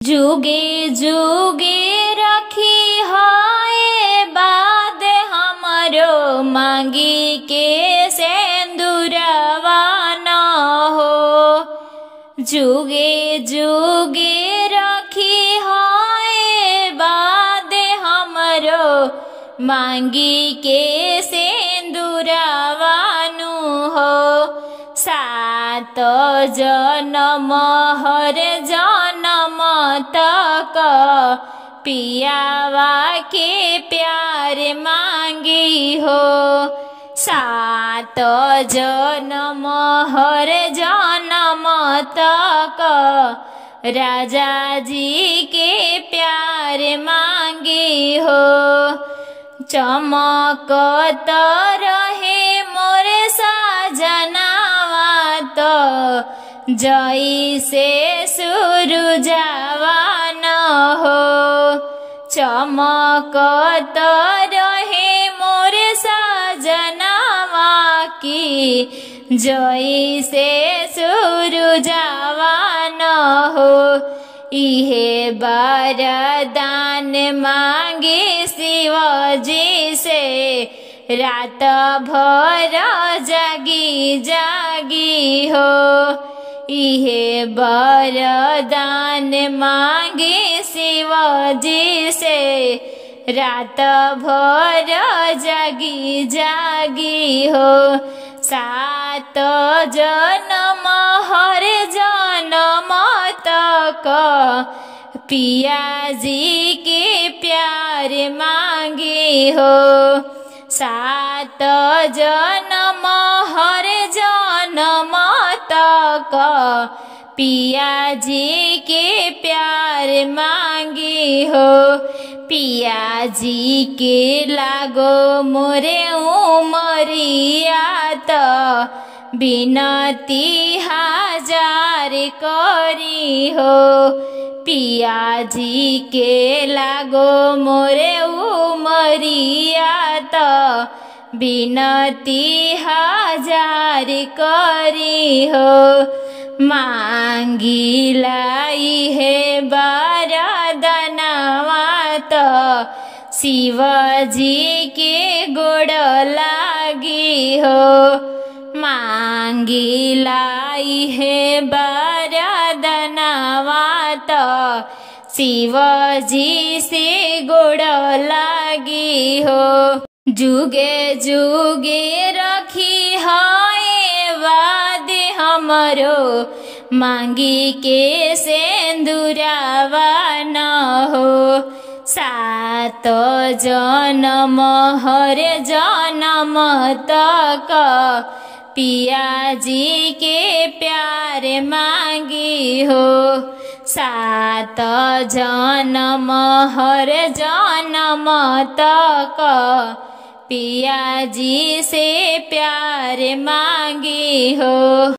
जुगे जुगे रखी हाय बाद हमरो मांगी के सेंदूरवा न हो। जुगे जुगे रखी हाय बाद हमरो मांगी के सेंदूरवा नु हो। सात जन्म हर जन्म तक पियावा के प्यार मांगी हो। सात जन्म हर जन्म तक राजा जी के प्यार मांगी हो। चमकत रहे मोरे सजनावा तो जैसे सूरजवा न हो। चमकत रहे मोरे सजनावा की जैसे सूरजवा न हो। इहे वरदान मांगे शिवजी से रात भर जागी जागी हो। इहे वरदान मांगे शिवजी से रात भर जागी जागी हो। सात जन्म हर जन्म तक पिया जी के प्यार मांगे हो। सात जन्म हर जन्म तक पिया जी के प्यार मांगे हो। पिया जी के लागो मोरे उमरिया तो बिनती हजार करी हो। पिया जी के लागो मोरे उमरिया तो बिनती हजार करी हो। मांगी लाई है वरदानवा तो शिवजी के गोड़ लागी हो। मांगी लाई है वरदानवा तो शिवजी से गोड़ लागी हो। जुगे जुगे रखी हाय वाद हमरो मांगी के सेंदूरवा न हो। सात जन्म हर जन्म तक पिया जी के प्यार मांगी हो। सात जन्म हर जन्म तक पिया जी से प्यार मांगी हो।